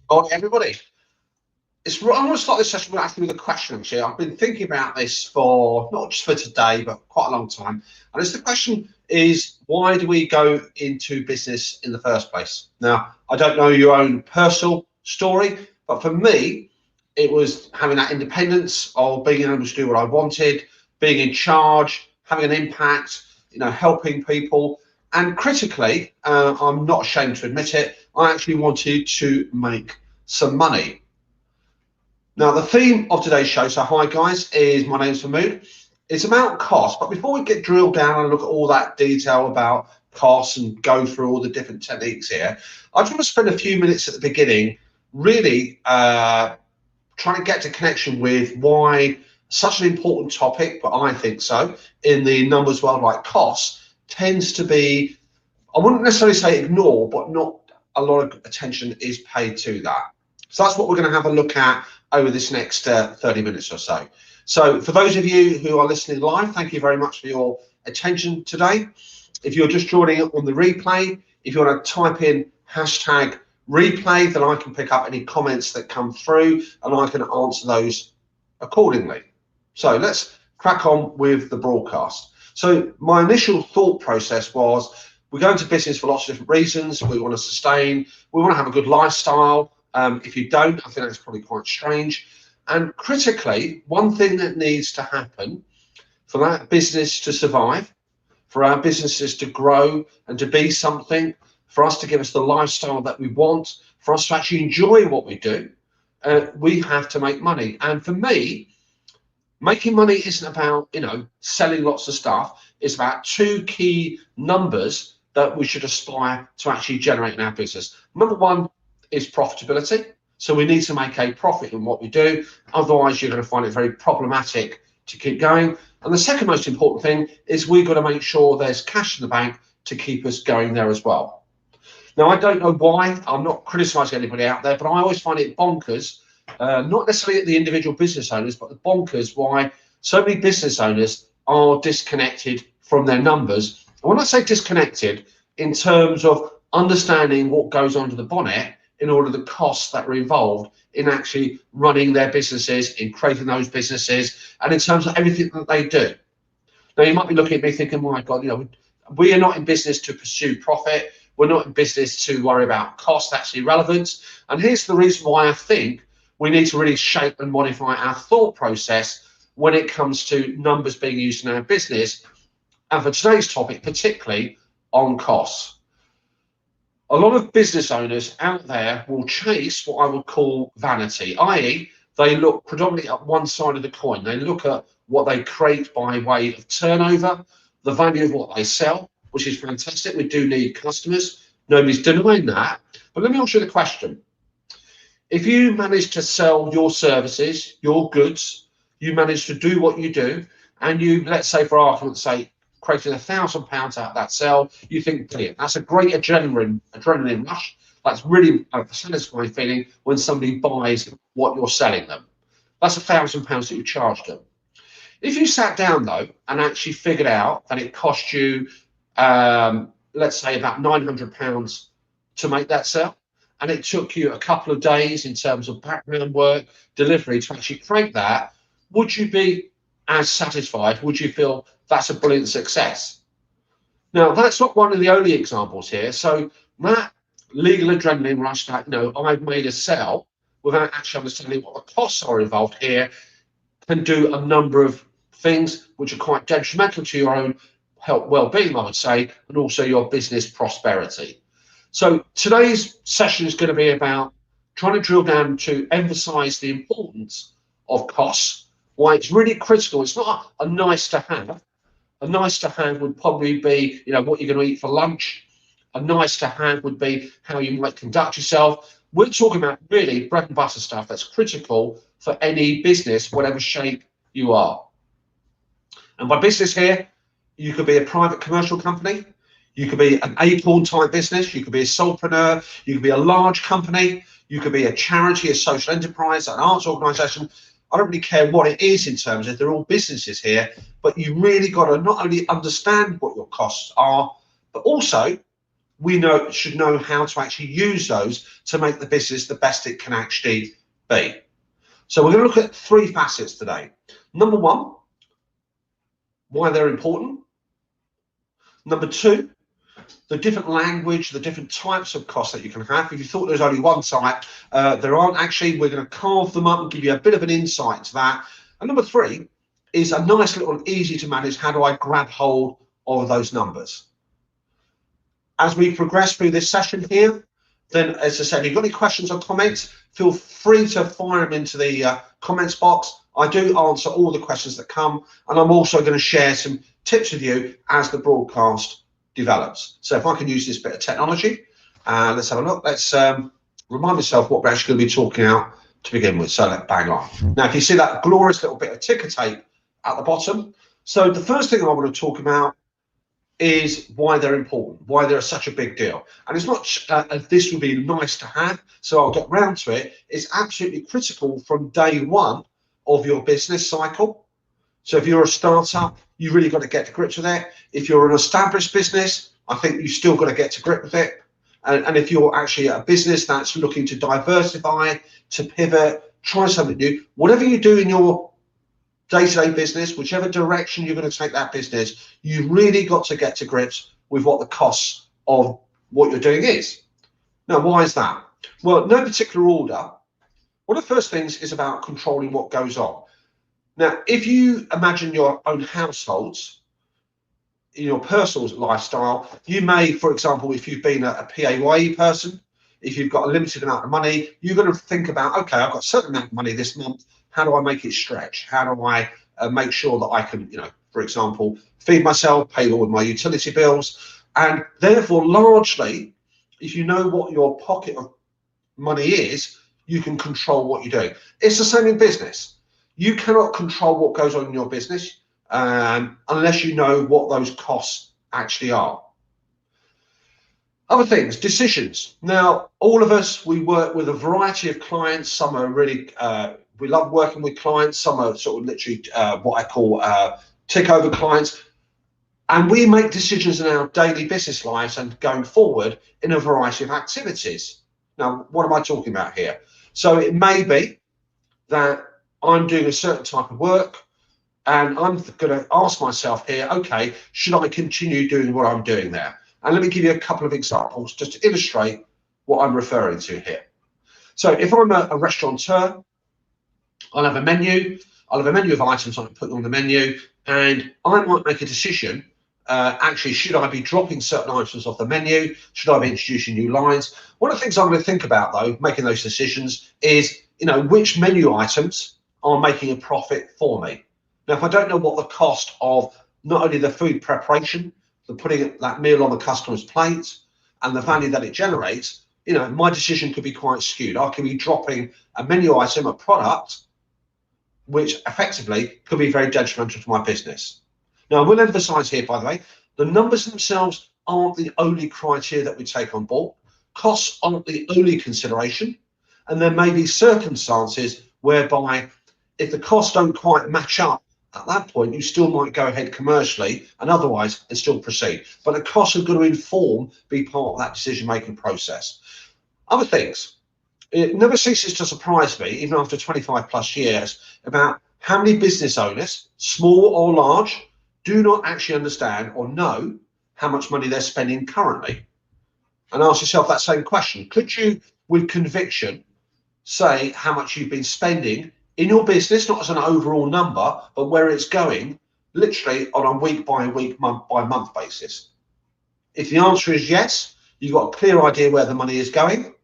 Morning, everybody. I want to start this session with asking you the question. Actually, I've been thinking about this for not just for today, but quite a long time. And it's the question is, why do we go into business in the first place? Now, I don't know your own personal story, but for me, it was having that independence of being able to do what I wanted, being in charge, having an impact, helping people. And critically, I'm not ashamed to admit it, I actually wanted to make some money. Now, the theme of today's show, so hi guys, is my name's Mahmood. It's about cost, but before we get drilled down and look at all that detail about costs and go through all the different techniques here, I just want to spend a few minutes at the beginning really trying to get to connection with why such an important topic, but I think so, in the numbers world like costs, tends to be, I wouldn't necessarily say ignore, but not a lot of attention is paid to that. So that's what we're going to have a look at over this next 30 minutes or so. So for those of you who are listening live, thank you very much for your attention today. If you're just joining on the replay, if you want to type in hashtag replay, then I can pick up any comments that come through and I can answer those accordingly. So let's crack on with the broadcast. So my initial thought process was, we go into business for lots of different reasons. We want to sustain, we want to have a good lifestyle. If you don't, I think that's probably quite strange. And critically, one thing that needs to happen for that business to survive, for our businesses to grow and to be something, for us to give us the lifestyle that we want, for us to actually enjoy what we do, we have to make money. And for me, making money isn't about, selling lots of stuff. It's about two key numbers that we should aspire to actually generate in our business. Number one is profitability. So we need to make a profit in what we do. Otherwise, you're going to find it very problematic to keep going. And the second most important thing is we've got to make sure there's cash in the bank to keep us going there as well. Now, I don't know why. I'm not criticizing anybody out there, but I always find it bonkers, not necessarily at the individual business owners, but the bonkers why so many business owners are disconnected from their numbers. And when I say disconnected, in terms of understanding what goes under the bonnet, in order the costs that are involved in actually running their businesses, in creating those businesses, and in terms of everything that they do. Now, you might be looking at me thinking, my God, we are not in business to pursue profit. We're not in business to worry about cost. That's irrelevant. And here's the reason why I think we need to really shape and modify our thought process when it comes to numbers being used in our business. And for today's topic, particularly on costs. A lot of business owners out there will chase what I would call vanity, i.e. they look predominantly at one side of the coin. They look at what they create by way of turnover, the value of what they sell, which is fantastic. We do need customers. Nobody's denying that. But let me ask you the question. If you manage to sell your services, your goods, you manage to do what you do, and you, let's say for argument's sake, creating £1,000 out of that sale, you think, brilliant, that's a great adrenaline rush. That's really a satisfying feeling when somebody buys what you're selling them. That's £1,000 that you charged them. If you sat down though and actually figured out that it cost you, let's say about £900 to make that sale, and it took you a couple of days in terms of background work, delivery to actually create that, would you be as satisfied? Would you feel that's a brilliant success? Now, that's not one of the only examples here. So that legal adrenaline rush that, I've made a sale without actually understanding what the costs are involved here can do a number of things which are quite detrimental to your own health, well-being, I would say, and also your business prosperity. So today's session is going to be about trying to drill down to emphasize the importance of costs, why it's really critical. It's not a nice to have. A nice to have would probably be, what you're going to eat for lunch. A nice to have would be how you might conduct yourself. We're talking about really bread and butter stuff that's critical for any business, whatever shape you are. And by business here, you could be a private commercial company. You could be an acorn type business. You could be a solopreneur. You could be a large company. You could be a charity, a social enterprise, an arts organisation. I don't really care what it is in terms of, they're all businesses here, but you really got to not only understand what your costs are, but also we should know how to actually use those to make the business the best it can actually be. So we're going to look at 3 facets today. Number 1, why they're important. Number 2, the different language, the different types of costs that you can have. If you thought there was only one type, there aren't actually. We're going to carve them up and give you a bit of an insight to that. And number 3 is a nice little easy to manage, how do I grab hold of those numbers. As we progress through this session here, then as I said, if you've got any questions or comments, feel free to fire them into the comments box. I do answer all the questions that come, and I'm also going to share some tips with you as the broadcast develops. So if I can use this bit of technology, let's have a look. Let's remind myself what we're actually going to be talking about to begin with. So let's bang on. Now, if you see that glorious little bit of ticker tape at the bottom, so the first thing I want to talk about is why they're important, why they're such a big deal. And it's not this would be nice to have, so I'll get round to it. It's absolutely critical from day one of your business cycle. So if you're a startup, you've really got to get to grips with it. If you're an established business, I think you've still got to get to grip with it. And if you're actually a business that's looking to diversify, to pivot, try something new, whatever you do in your day-to-day business, whichever direction you're going to take that business, you've really got to get to grips with what the costs of what you're doing is. Now, why is that? Well, no particular order. One of the first things is about controlling what goes on. Now, if you imagine your own households, in your personal lifestyle, you may, for example, if you've been a PAYE person, if you've got a limited amount of money, you're going to think about, okay, I've got a certain amount of money this month. How do I make it stretch? How do I make sure that I can, for example, feed myself, pay all of my utility bills? And therefore, largely, if you know what your pocket of money is, you can control what you're doing. It's the same in business. You cannot control what goes on in your business unless you know what those costs actually are. Other things, decisions. Now, all of us, we work with a variety of clients. Some are really, we love working with clients. Some are sort of literally what I call tick over clients. And we make decisions in our daily business lives and going forward in a variety of activities. Now, what am I talking about here? So it may be that I'm doing a certain type of work and I'm going to ask myself here, okay, should I continue doing what I'm doing there? And let me give you a couple of examples just to illustrate what I'm referring to here. So if I'm a restaurateur, I'll have a menu. I'll have a menu of items I can put on the menu, and I might make a decision. Actually, should I be dropping certain items off the menu? Should I be introducing new lines? One of the things I'm going to think about, though, making those decisions is, which menu items are making a profit for me. Now, if I don't know what the cost of not only the food preparation, the putting that meal on the customer's plate, and the value that it generates, my decision could be quite skewed. I could be dropping a menu item, a product, which effectively could be very detrimental to my business. Now, I will emphasize here, by the way, the numbers themselves aren't the only criteria that we take on board. Costs aren't the only consideration. And there may be circumstances whereby if the costs don't quite match up, at that point, you still might go ahead commercially and otherwise and still proceed. But the costs are going to be part of that decision-making process. Other things, it never ceases to surprise me, even after 25 plus years, about how many business owners, small or large, do not actually understand or know how much money they're spending currently. And ask yourself that same question. Could you, with conviction, say how much you've been spending in your business, not as an overall number, but where it's going, literally on a week by week, month by month basis? If the answer is yes, you've got a clear idea where the money is going.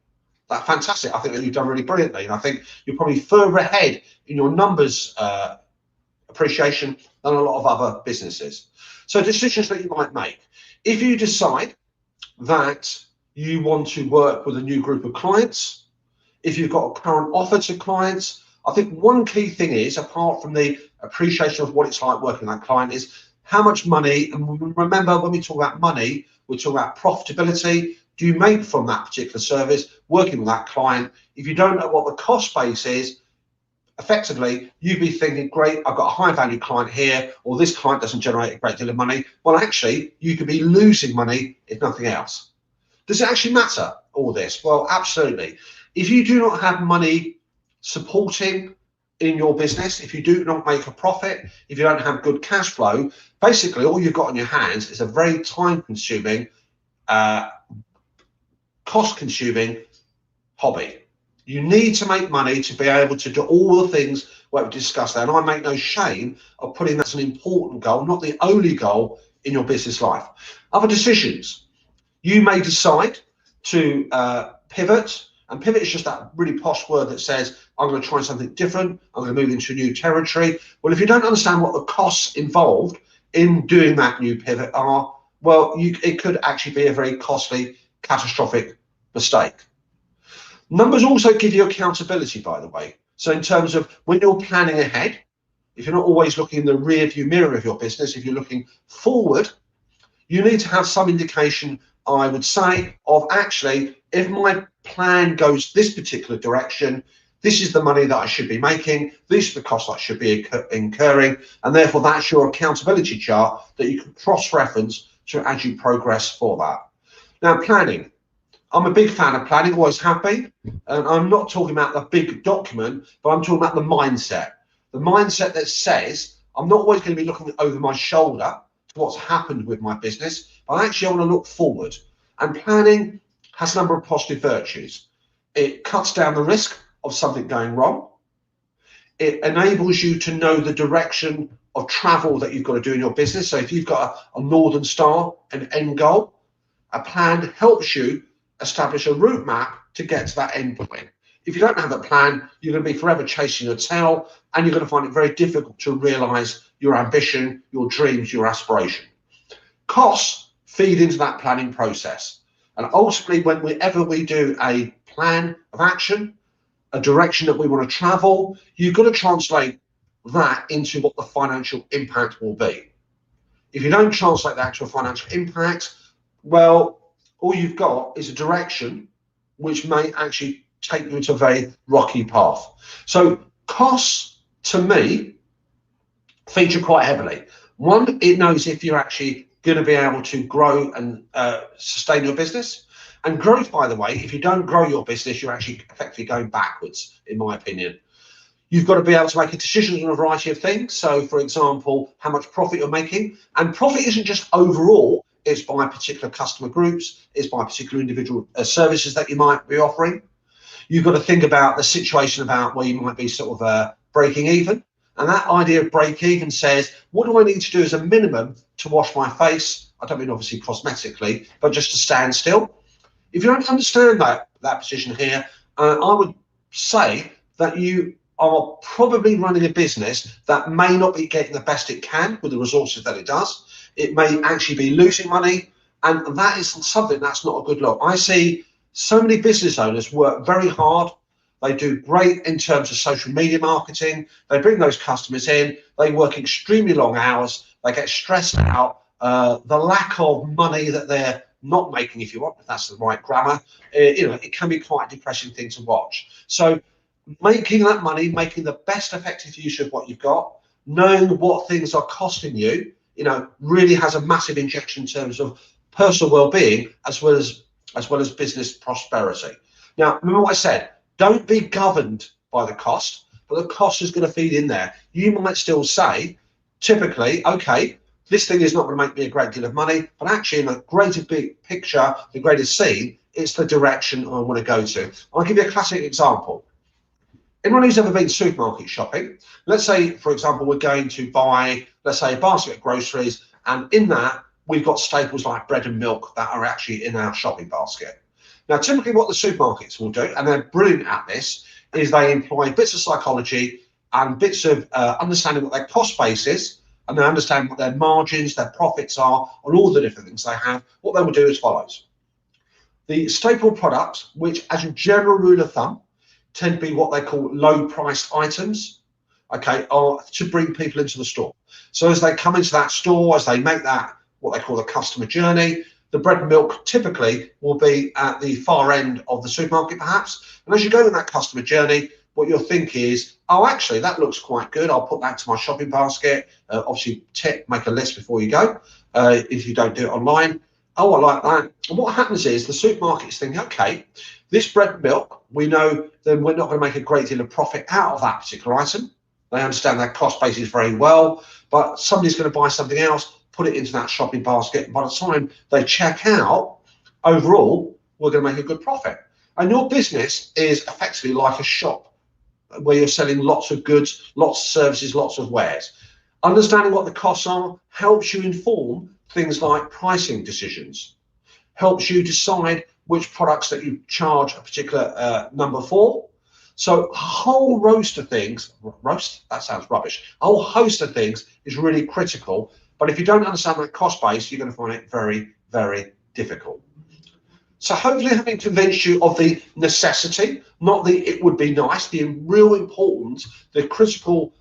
That's fantastic. I think that you've done really brilliantly. And I think you're probably further ahead in your numbers appreciation than a lot of other businesses. So decisions that you might make. If you decide that you want to work with a new group of clients, if you've got a current offer to clients, I think one key thing is, apart from the appreciation of what it's like working with that client, is how much money, and remember when we talk about money, we're talking about profitability. Do you make from that particular service working with that client? If you don't know what the cost base is, effectively, you'd be thinking, great, I've got a high value client here, or this client doesn't generate a great deal of money. Well, actually, you could be losing money if nothing else. Does it actually matter, all this? Well, absolutely. If you do not have money supporting in your business, if you do not make a profit, if you don't have good cash flow, basically all you've got on your hands is a very time-consuming, cost-consuming hobby. You need to make money to be able to do all the things we've discussed there. And I make no shame of putting that as an important goal, not the only goal in your business life. Other decisions. You may decide to pivot. And pivot is just that really posh word that says, I'm going to try something different. I'm going to move into a new territory. Well, if you don't understand what the costs involved in doing that new pivot are, well, it could actually be a very costly, catastrophic mistake. Numbers also give you accountability, by the way. So in terms of when you're planning ahead, if you're not always looking in the rear view mirror of your business, if you're looking forward, you need to have some indication, I would say, of actually, if my plan goes this particular direction, this is the money that I should be making, these are the costs I should be incurring, and therefore that's your accountability chart that you can cross-reference to as you progress for that. Now, planning. I'm a big fan of planning, always have been, and I'm not talking about the big document, but I'm talking about the mindset. The mindset that says, I'm not always going to be looking over my shoulder to what's happened with my business, but actually I want to look forward. And planning has a number of positive virtues. It cuts down the risk of something going wrong. It enables you to know the direction of travel that you've got to do in your business. So if you've got a Northern Star, an end goal, a plan helps you establish a route map to get to that end point. If you don't have a plan, you're going to be forever chasing your tail, and you're going to find it very difficult to realize your ambition, your dreams, your aspiration. Costs feed into that planning process. And ultimately, whenever we do a plan of action, a direction that we want to travel, you've got to translate that into what the financial impact will be. If you don't translate that to a financial impact, well, all you've got is a direction which may actually take you into a very rocky path. So costs, to me, feature quite heavily. One, it knows if you're actually going to be able to grow and sustain your business. And growth, by the way, if you don't grow your business, you're actually effectively going backwards, in my opinion. You've got to be able to make a decision on a variety of things. So, for example, how much profit you're making. And profit isn't just overall. It's by particular customer groups, it's by particular individual services that you might be offering. You've got to think about the situation about where you might be sort of breaking even. And that idea of break even says, what do I need to do as a minimum to wash my face? I don't mean obviously cosmetically, but just to stand still. If you don't understand that position here, I would say that you are probably running a business that may not be getting the best it can with the resources that it does. It may actually be losing money, and that is something that's not a good look. I see so many business owners work very hard. They do great in terms of social media marketing. They bring those customers in. They work extremely long hours. They get stressed out. The lack of money that they're not making, if you want, if that's the right grammar, it can be quite a depressing thing to watch. So making that money, making the best effective use of what you've got, knowing what things are costing you, really has a massive injection in terms of personal well-being as well as business prosperity. Now, remember what I said, don't be governed by the cost, but the cost is going to feed in there. You might still say, typically, okay, this thing is not going to make me a great deal of money, but actually in a greater big picture, the greater scene, it's the direction I want to go to. I'll give you a classic example. Anyone who's ever been supermarket shopping, let's say, for example, we're going to buy, let's say, a basket of groceries, and in that, we've got staples like bread and milk that are actually in our shopping basket. Now, typically what the supermarkets will do, and they're brilliant at this, is they employ bits of psychology and bits of understanding what their cost base is, and they understand what their margins, their profits are, and all the different things they have. What they will do is follows. The staple products, which as a general rule of thumb, tend to be what they call low-priced items, okay, are to bring people into the store. So as they come into that store, as they make that, what they call the customer journey, the bread and milk typically will be at the far end of the supermarket perhaps. And as you go in that customer journey, what you'll think is, oh, actually, that looks quite good. I'll put that to my shopping basket. Obviously, make a list before you go if you don't do it online. Oh, I like that. And what happens is the supermarkets think, okay, this bread and milk, we know then we're not going to make a great deal of profit out of that particular item. They understand that cost basis very well, but somebody's going to buy something else, put it into that shopping basket. And by the time they check out, overall, we're going to make a good profit. And your business is effectively like a shop where you're selling lots of goods, lots of services, lots of wares. Understanding what the costs are helps you inform things like pricing decisions, helps you decide which products that you charge a particular number for. So a whole roast of things, roast, that sounds rubbish, a whole host of things is really critical. But if you don't understand that cost base, you're going to find it very, very difficult. So hopefully having convinced you of the necessity, not the it would be nice, the real importance, the critical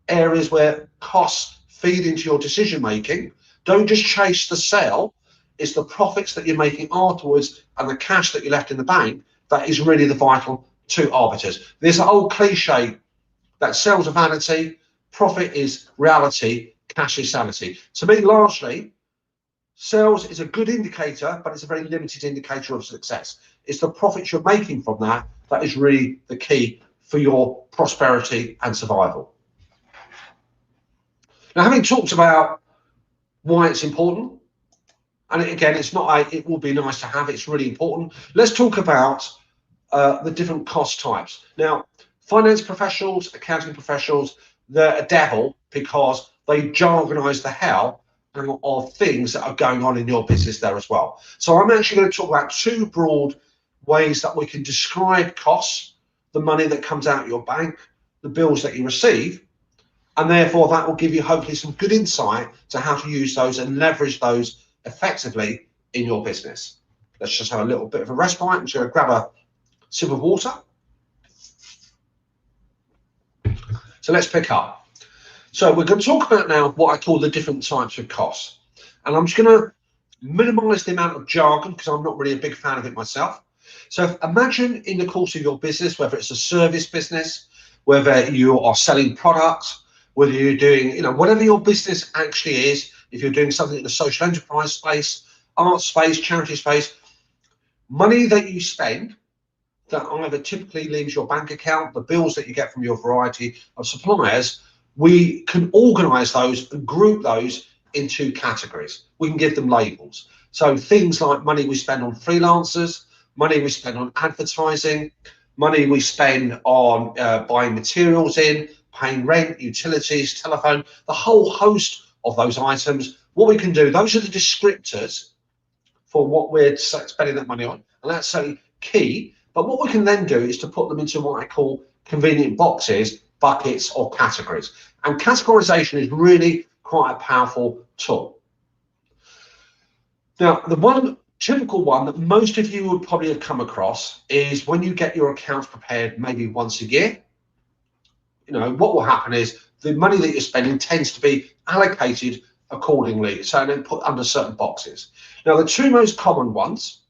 areas where costs feed into your decision making. Don't just chase the sale. It's the profits that you're making afterwards and the cash that you left in the bank that is really the vital two arbiters. There's an old cliche that sales are vanity, profit is reality, cash is sanity. To me, largely, sales is a good indicator, but it's a very limited indicator of success. It's the profits you're making from that that is really the key for your prosperity and survival. Now, having talked about why it's important, and again, it's not it will be nice to have, it's really important. Let's talk about the different cost types. Now, finance professionals, accounting professionals, they're a devil because they jargonize the hell of things that are going on in your business there as well. So I'm actually going to talk about two broad ways that we can describe costs, the money that comes out of your bank, the bills that you receive, and therefore that will give you hopefully some good insight to how to use those and leverage those effectively in your business. Let's just have a little bit of a respite. I'm just going to grab a sip of water. So let's pick up. So we're going to talk about now what I call the different types of costs. And I'm just going to minimize the amount of jargon because I'm not really a big fan of it myself. So imagine in the course of your business, whether it's a service business, whether you are selling products, whether you're doing, whatever your business actually is, if you're doing something in the social enterprise space, art space, charity space, money that you spend that either typically leaves your bank account, the bills that you get from your variety of suppliers, we can organize those and group those into categories. We can give them labels. So things like money we spend on freelancers, money we spend on advertising, money we spend on buying materials in, paying rent, utilities, telephone, the whole host of those items. What we can do, those are the descriptors for what we're spending that money on, and that's certainly key. But what we can then do is to put them into what I call convenient boxes, buckets, or categories. And categorization is really quite a powerful tool. Now, the one typical one that most of you would probably have come across is when you get your accounts prepared maybe once a year. What will happen is the money that you're spending tends to be allocated accordingly, so then put under certain boxes. Now, the two most common ones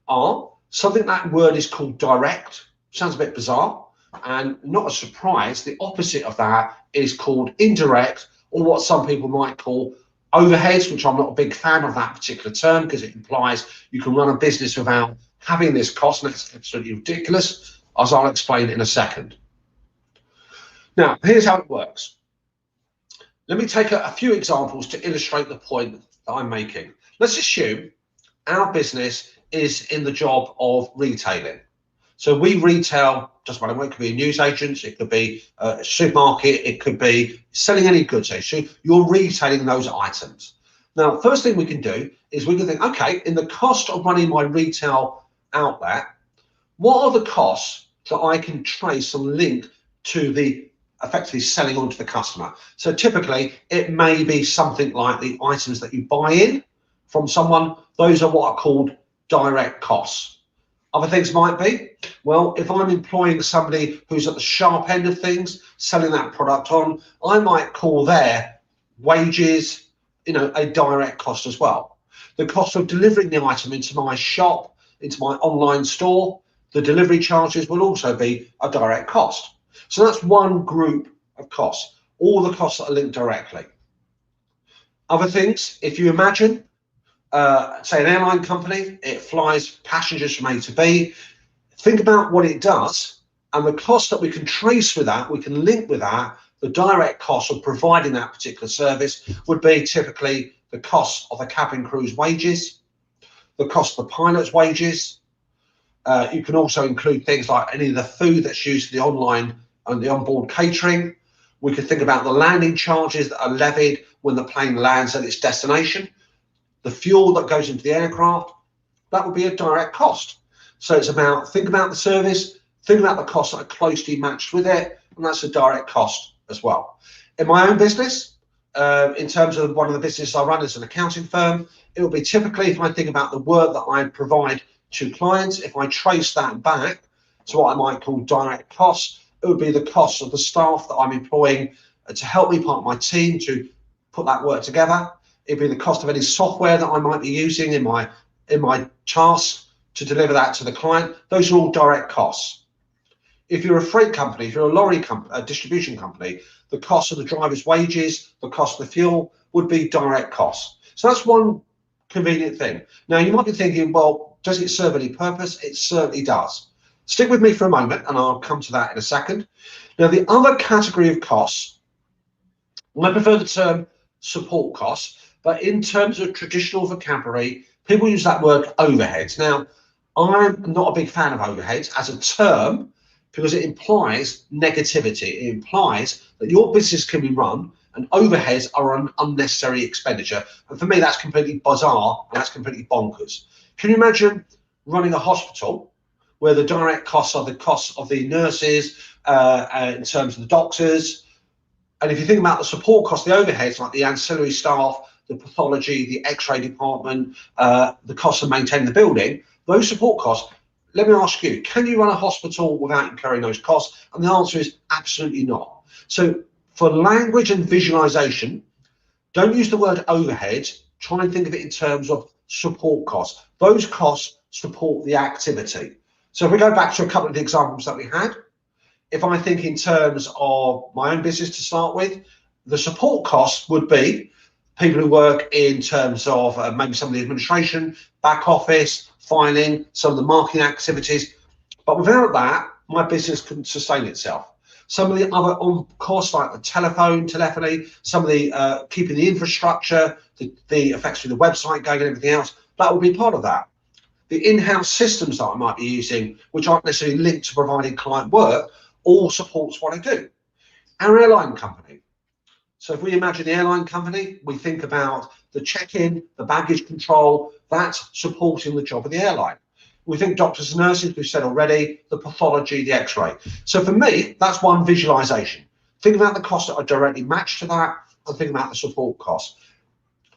are something, that word is called direct. Sounds a bit bizarre, and not a surprise. The opposite of that is called indirect, or what some people might call overheads, which I'm not a big fan of that particular term because it implies you can run a business without having this cost, and it's absolutely ridiculous, as I'll explain in a second. Now, here's how it works. Let me take a few examples to illustrate the point that I'm making. Let's assume our business is in the job of retailing. So we retail just about, it could be a newsagent, it could be a supermarket, it could be selling any goods. So you're retailing those items. Now, first thing we can do is we can think, okay, in the cost of running my retail outlet, what are the costs that I can trace and link to the effectively selling on to the customer? So typically it may be something like the items that you buy in from someone. Those are what are called direct costs. Other things might be, well, if I'm employing somebody who's at the sharp end of things, selling that product on, I might call their wages, a direct cost as well. The cost of delivering the item into my shop, into my online store, the delivery charges will also be a direct cost. So that's one group of costs, all the costs that are linked directly. Other things, if you imagine say an airline company, it flies passengers from A to B. Think about what it does and the cost that we can trace with that, we can link with that. The direct cost of providing that particular service would be typically the cost of the cabin crew's wages, the cost of the pilot's wages. You can also include things like any of the food that's used for the online and the onboard catering. We could think about the landing charges that are levied when the plane lands at its destination, the fuel that goes into the aircraft. That would be a direct cost. So it's about, think about the service, think about the costs that are closely matched with it, and that's a direct cost as well. In my own business, in terms of one of the businesses I run as an accounting firm, it will be typically, if I think about the work that I provide to clients, if I trace that back to what I might call direct costs, it would be the cost of the staff that I'm employing to help me, part of my team, to put that work together. It'd be the cost of any software that I might be using in my tasks to deliver that to the client. Those are all direct costs. If you're a freight company, if you're a lorry company, a distribution company, the cost of the driver's wages, the cost of the fuel would be direct costs. So that's one convenient thing. Now you might be thinking, well, does it serve any purpose? It certainly does. Stick with me for a moment and I'll come to that in a second. Now the other category of costs, I prefer the term support costs, but in terms of traditional vocabulary, people use that word overheads. Now, I'm not a big fan of overheads as a term because it implies negativity. It implies that your business can be run and overheads are an unnecessary expenditure. And for me, that's completely bizarre and that's completely bonkers. Can you imagine running a hospital where the direct costs are the costs of the nurses, in terms of the doctors? And if you think about the support costs, the overheads, like the ancillary staff, the pathology, the x-ray department, the cost of maintaining the building, those support costs, let me ask you, can you run a hospital without incurring those costs? And the answer is absolutely not. So for language and visualization, don't use the word overhead. Try and think of it in terms of support costs. Those costs support the activity. So if we go back to a couple of the examples that we had, if I think in terms of my own business to start with, the support costs would be people who work in terms of maybe some of the administration, back office, filing, some of the marketing activities. But without that, my business couldn't sustain itself. Some of the other on costs like the telephony, some of the keeping the infrastructure, the effectively the website going and everything else, that would be part of that. The in-house systems that I might be using, which aren't necessarily linked to providing client work, all supports what I do. Our airline company. So if we imagine the airline company, we think about the check-in, the baggage control, that's supporting the job of the airline. We think doctors and nurses, we've said already, the pathology, the x-ray. So for me, that's one visualization. Think about the costs that are directly matched to that and think about the support costs.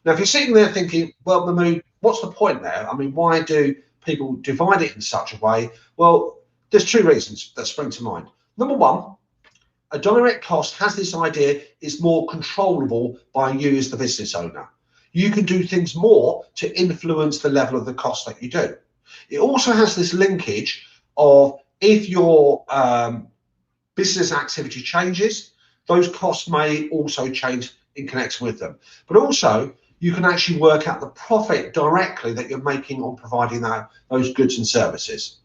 Now, if you're sitting there thinking, well, Mahmood, what's the point there? I mean, why do people divide it in such a way? Well, there's two reasons that spring to mind. Number one, a direct cost has this idea it's more controllable by you as the business owner. You can do things more to influence the level of the cost that you do. It also has this linkage of if your business activity changes, those costs may also change in connection with them. But also, you can actually work out the profit directly that you're making on providing those goods and services.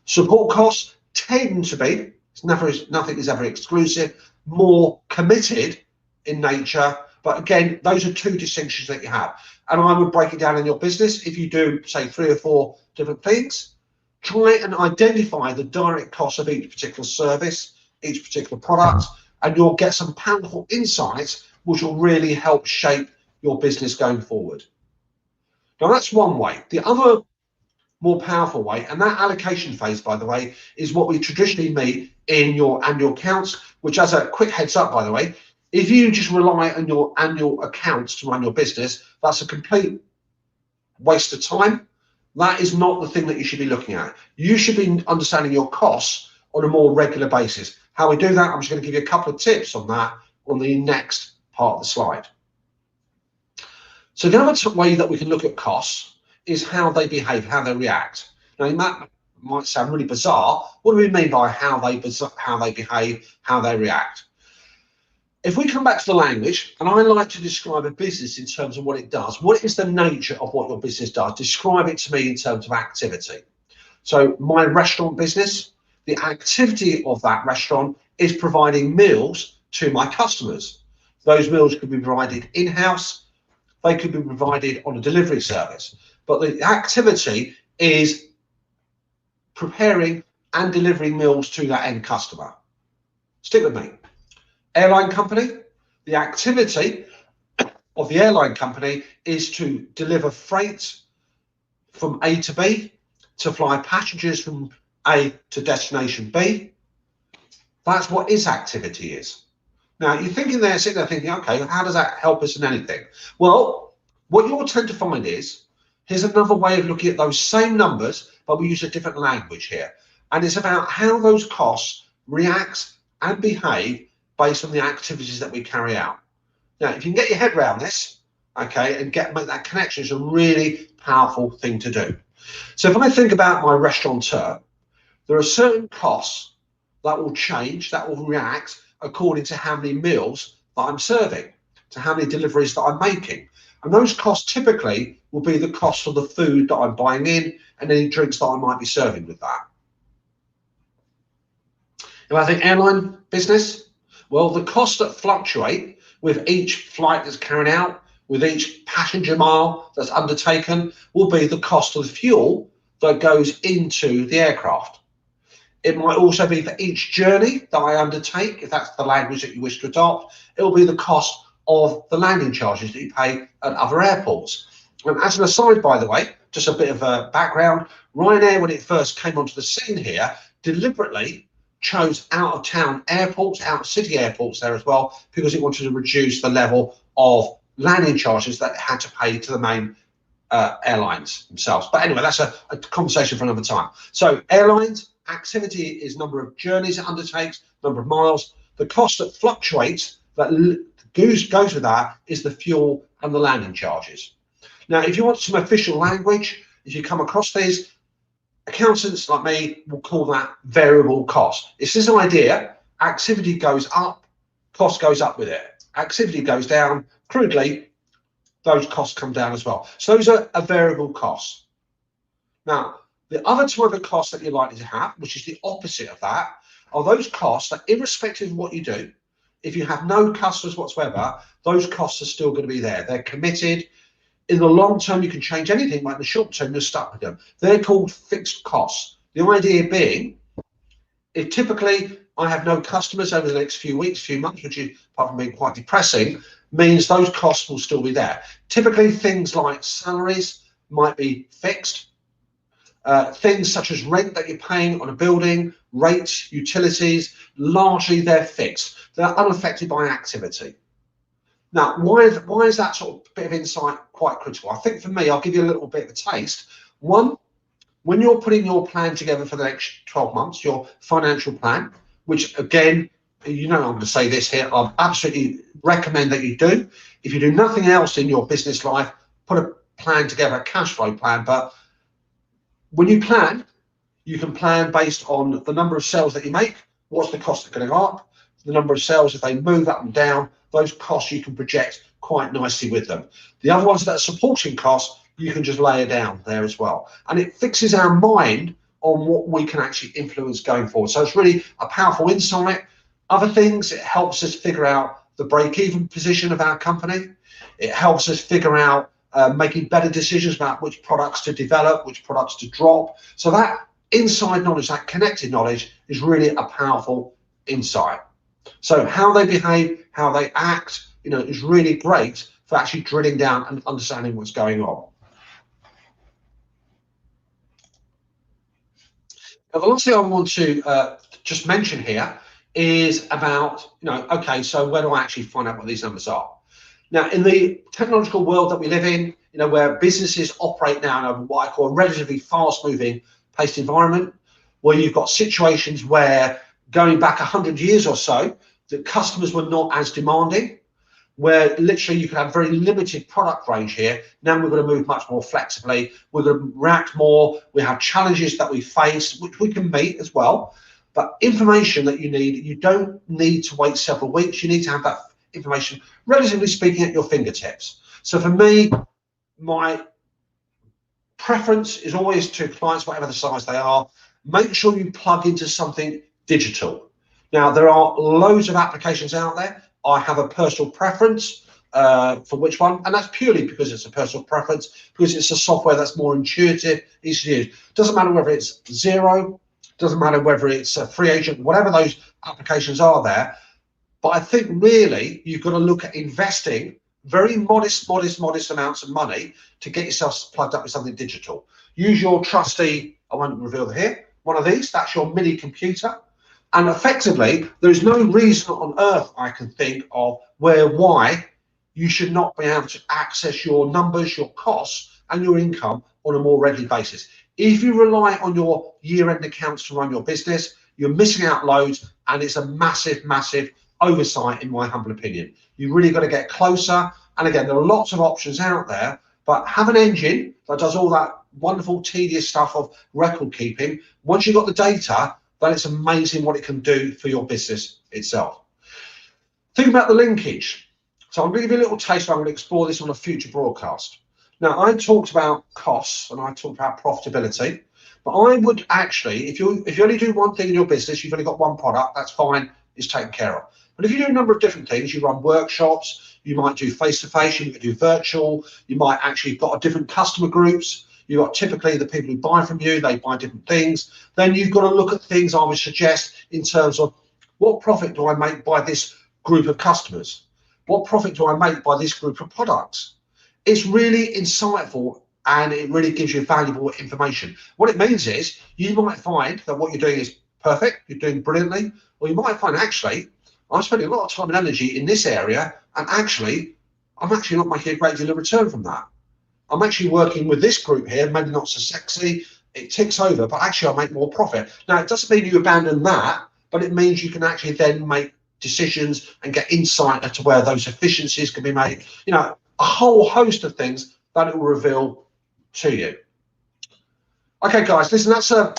Support costs tend to be, nothing is ever exclusive, more committed in nature. But again, those are two distinctions that you have. And I would break it down in your business. If you do, say, 3 or 4 different things, try and identify the direct cost of each particular service, each particular product, and you'll get some powerful insights which will really help shape your business going forward. Now, that's one way. The other more powerful way, and that allocation phase, by the way, is what we traditionally meet in your annual accounts, which, as a quick heads up, by the way, if you just rely on your annual accounts to run your business, that's a complete waste of time. That is not the thing that you should be looking at. You should be understanding your costs on a more regular basis. How we do that, I'm just going to give you a couple of tips on that on the next part of the slide. So the other way that we can look at costs is how they behave, how they react. Now, that might sound really bizarre. What do we mean by how they behave, how they react? If we come back to the language, and I like to describe a business in terms of what it does, what is the nature of what your business does? Describe it to me in terms of activity. So my restaurant business, the activity of that restaurant is providing meals to my customers. Those meals could be provided in-house, they could be provided on a delivery service, but the activity is preparing and delivering meals to that end customer. Stick with me. Airline company, the activity of the airline company is to deliver freight from A to B, to fly passengers from A to destination B. That's what its activity is. Now you're thinking there, sitting there thinking, okay, how does that help us in anything? Well, what you'll tend to find is, here's another way of looking at those same numbers, but we use a different language here. And it's about how those costs react and behave based on the activities that we carry out. Now, if you can get your head around this, okay, and make that connection, is a really powerful thing to do. So if I think about my restaurateur, there are certain costs that will change, that will react according to how many meals that I'm serving, to how many deliveries that I'm making. And those costs typically will be the cost of the food that I'm buying in and any drinks that I might be serving with that. If I think airline business, well, the costs that fluctuate with each flight that's carried out, with each passenger mile that's undertaken, will be the cost of the fuel that goes into the aircraft. It might also be for each journey that I undertake, if that's the language that you wish to adopt, it will be the cost of the landing charges that you pay at other airports. And as an aside, by the way, just a bit of a background, Ryanair, when it first came onto the scene here, deliberately chose out of town airports, out of city airports there as well, because it wanted to reduce the level of landing charges that it had to pay to the main airlines themselves. But anyway, that's a conversation for another time. So airlines, activity is number of journeys it undertakes, number of miles. The cost that fluctuates, that goes with that, is the fuel and the landing charges. Now, if you want some official language, if you come across these, accountants like me will call that variable cost. It's this idea, activity goes up, cost goes up with it. Activity goes down, crudely, those costs come down as well. So those are a variable cost. Now, the other type of cost that you're likely to have, which is the opposite of that, are those costs that, irrespective of what you do, if you have no customers whatsoever, those costs are still going to be there. They're committed. In the long term, you can change anything, but in the short term, you're stuck with them. They're called fixed costs. The idea being, if typically I have no customers over the next few weeks, few months, which is, apart from being quite depressing, means those costs will still be there. Typically, things like salaries might be fixed. Things such as rent that you're paying on a building, rates, utilities, largely they're fixed. They're unaffected by activity. Now, why is that sort of bit of insight quite critical? I think for me, I'll give you a little bit of a taste. One, when you're putting your plan together for the next 12 months, your financial plan, which again, you know I'm going to say this here, I absolutely recommend that you do. If you do nothing else in your business life, put a plan together, a cash flow plan. But when you plan, you can plan based on the number of sales that you make, what's the cost of going up, the number of sales, if they move up and down, those costs you can project quite nicely with them. The other ones that are supporting costs, you can just layer down there as well. And it fixes our mind on what we can actually influence going forward. So it's really a powerful insight. Other things, it helps us figure out the break-even position of our company. It helps us figure out making better decisions about which products to develop, which products to drop. So that inside knowledge, that connected knowledge, is really a powerful insight. So how they behave, how they act, you know, is really great for actually drilling down and understanding what's going on. Now, the last thing I want to just mention here is about, you know, okay, so where do I actually find out what these numbers are? Now, in the technological world that we live in, you know, where businesses operate now in a what I call a relatively fast-moving paced environment, where you've got situations where going back 100 years or so, the customers were not as demanding, where literally you could have very limited product range here. Now we're going to move much more flexibly. We're going to react more. We have challenges that we face, which we can meet as well. But information that you need, you don't need to wait several weeks. You need to have that information, relatively speaking, at your fingertips. So for me, my preference is always to clients, whatever the size they are, make sure you plug into something digital. Now, there are loads of applications out there. I have a personal preference for which one, and that's purely because it's a personal preference, because it's a software that's more intuitive, easy to use. Doesn't matter whether it's Zero, doesn't matter whether it's a free agent, whatever those applications are there. But I think really you've got to look at investing very modest amounts of money to get yourself plugged up with something digital. Use your trusty, I won't reveal here, one of these, that's your mini computer. And effectively, there is no reason on earth I can think of why you should not be able to access your numbers, your costs, and your income on a more regular basis. If you rely on your year-end accounts to run your business, you're missing out loads, and it's a massive oversight, in my humble opinion. You've really got to get closer. And again, there are lots of options out there, but have an engine that does all that wonderful, tedious stuff of record keeping. Once you've got the data, then it's amazing what it can do for your business itself. Think about the linkage. So I'm going to give you a little taste. I'm going to explore this on a future broadcast. Now, I talked about costs and I talked about profitability, but I would actually, if you only do one thing in your business, you've only got one product, that's fine, it's taken care of. But if you do a number of different things, you run workshops, you might do face-to-face, you might do virtual, you might actually got different customer groups, you've got typically the people who buy from you, they buy different things, then you've got to look at things I would suggest in terms of what profit do I make by this group of customers? What profit do I make by this group of products? It's really insightful and it really gives you valuable information. What it means is you might find that what you're doing is perfect, you're doing brilliantly, or you might find actually, I'm spending a lot of time and energy in this area, and actually, I'm actually not making a great deal of return from that. I'm actually working with this group here, maybe not so sexy, it ticks over, but actually I make more profit. Now, it doesn't mean you abandon that, but it means you can actually then make decisions and get insight as to where those efficiencies can be made. You know, a whole host of things that it will reveal to you. Okay, guys, listen, I'm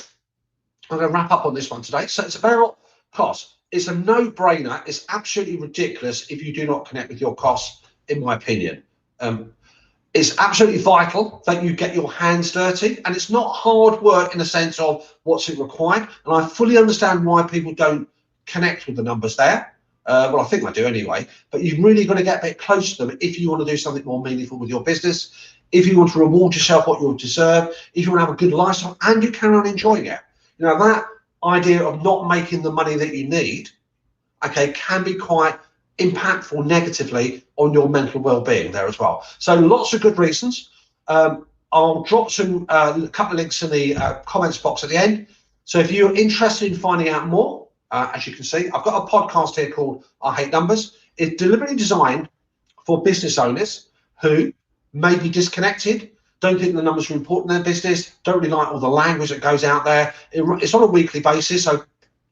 going to wrap up on this one today. So it's about cost. It's a no-brainer. It's absolutely ridiculous if you do not connect with your costs, in my opinion. It's absolutely vital that you get your hands dirty, and it's not hard work in the sense of what's it required. And I fully understand why people don't connect with the numbers there. Well, I think I do anyway, but you've really got to get a bit close to them if you want to do something more meaningful with your business, if you want to reward yourself what you deserve, if you want to have a good lifestyle and you carry on enjoying it. You know, that idea of not making the money that you need, okay, can be quite impactful negatively on your mental well-being there as well. So lots of good reasons. I'll drop a couple of links in the comments box at the end. So if you're interested in finding out more, as you can see, I've got a podcast here called I Hate Numbers. It's deliberately designed for business owners who may be disconnected, don't think the numbers are important in their business, don't really like all the language that goes out there. It's on a weekly basis, so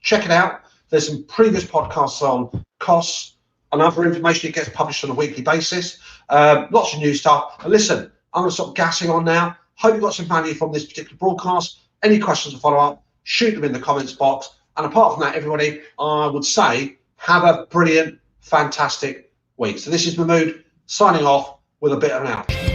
check it out. There's some previous podcasts on costs and other information that gets published on a weekly basis. Lots of new stuff. And listen, I'm going to stop gassing on now. Hope you got some value from this particular broadcast. Any questions or follow up, shoot them in the comments box. And apart from that, everybody, I would say have a brilliant, fantastic week. So this is Mahmood signing off with a bit of an out.